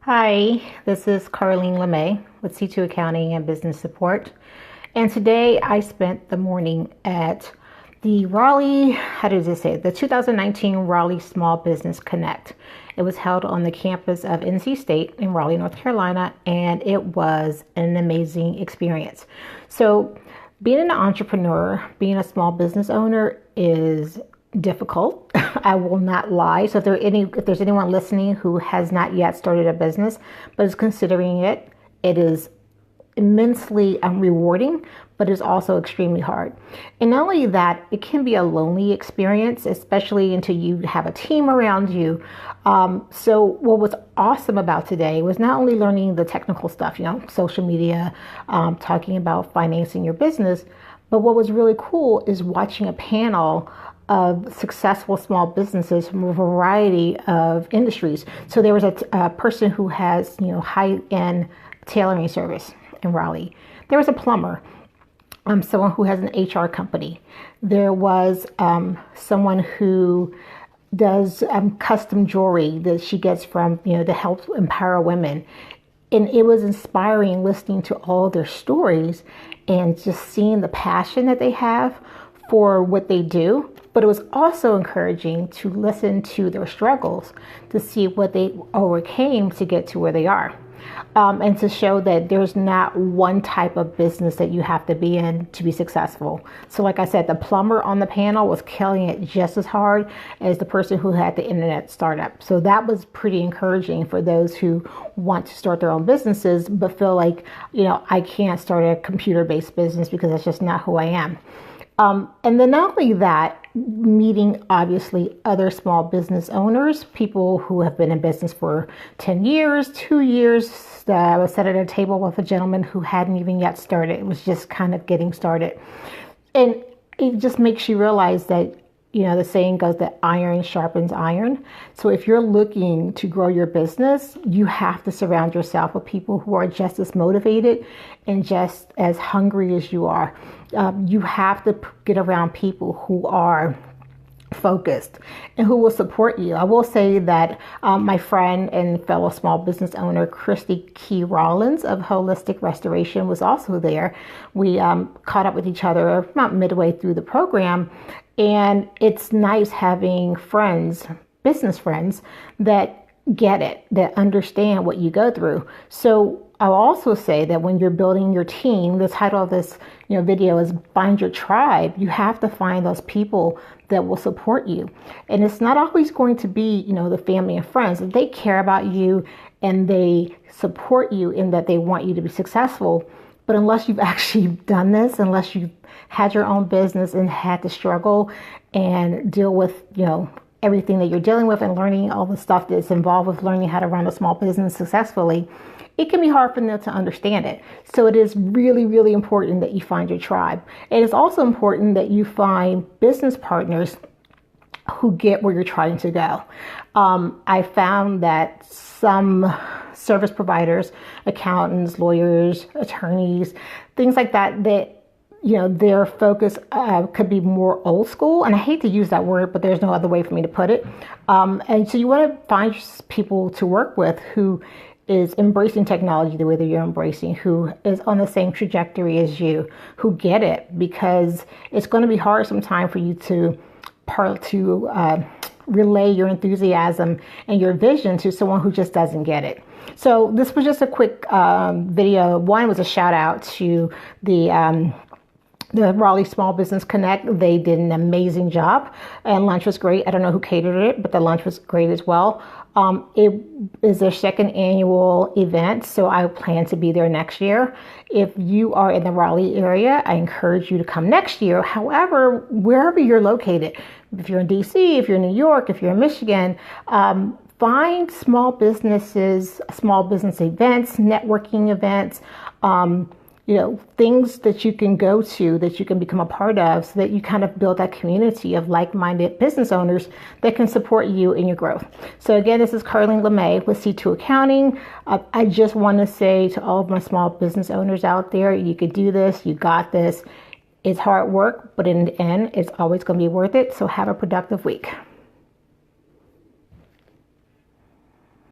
Hi, this is Carlene LeMay with C2 Accounting and Business Support. And today I spent the morning at the the 2019 Raleigh Small Business Connect. It was held on the campus of NC State in Raleigh, North Carolina, and it was an amazing experience. So being an entrepreneur, being a small business owner is difficult. I will not lie. So if there's anyone listening who has not yet started a business but is considering it, it is immensely rewarding, but it's also extremely hard. And not only that, it can be a lonely experience, especially until you have a team around you. So what was awesome about today was not only learning the technical stuff, social media, talking about financing your business, but what was really cool is watching a panel of successful small businesses from a variety of industries. So there was a person who has, high-end tailoring service in Raleigh. There was a plumber, someone who has an HR company. There was someone who does custom jewelry that she gets from, to help empower women. And it was inspiring listening to all their stories and just seeing the passion that they have for what they do. But it was also encouraging to listen to their struggles, to see what they overcame to get to where they are. And to show that there's not one type of business that you have to be in to be successful. So like I said, the plumber on the panel was killing it just as hard as the person who had the internet startup. So that was pretty encouraging for those who want to start their own businesses, but feel like, I can't start a computer-based business because that's just not who I am. And then not only that, meeting obviously other small business owners, people who have been in business for 10 years, 2 years. I was sat at a table with a gentleman who hadn't even yet started. It was just kind of getting started. And it just makes you realize that, the saying goes that iron sharpens iron. So if you're looking to grow your business, you have to surround yourself with people who are just as motivated and just as hungry as you are. You have to get around people who are focused and who will support you. I will say that my friend and fellow small business owner, Christy Key Rollins of Holistic Restoration, was also there. We caught up with each other about midway through the program. And it's nice having friends, business friends, that get it, that understand what you go through. So I'll also say that when you're building your team, the title of this video is Find Your Tribe. You have to find those people that will support you. And it's not always going to be, the family and friends. They care about you and they support you in that they want you to be successful. But unless you've actually done this, unless you've had your own business and had to struggle and deal with, everything that you're dealing with and learning all the stuff that's involved with learning how to run a small business successfully, it can be hard for them to understand it. So it is really, really important that you find your tribe. And it's also important that you find business partners who get where you're trying to go. I found that some service providers, accountants, lawyers, attorneys, things like that, their focus could be more old school. And I hate to use that word, but there's no other way for me to put it. And so you want to find people to work with who is embracing technology the way that you're embracing, who is on the same trajectory as you, who get it, because it's going to be hard sometime for you to relay your enthusiasm and your vision to someone who just doesn't get it. So this was just a quick video. One was a shout out to the Raleigh Small Business Connect. They did an amazing job and lunch was great. I don't know who catered it, but the lunch was great as well. It is their second annual event, so I plan to be there next year. If you are in the Raleigh area, I encourage you to come next year. However, wherever you're located, if you're in DC, if you're in New York, if you're in Michigan, find small businesses, small business events, networking events, things that you can go to, that you can become a part of, so that you kind of build that community of like-minded business owners that can support you in your growth. So again, this is Carlene LeMay with C2 Accounting. I just want to say to all of my small business owners out there, you could do this, you got this. It's hard work, but in the end, it's always going to be worth it. So have a productive week.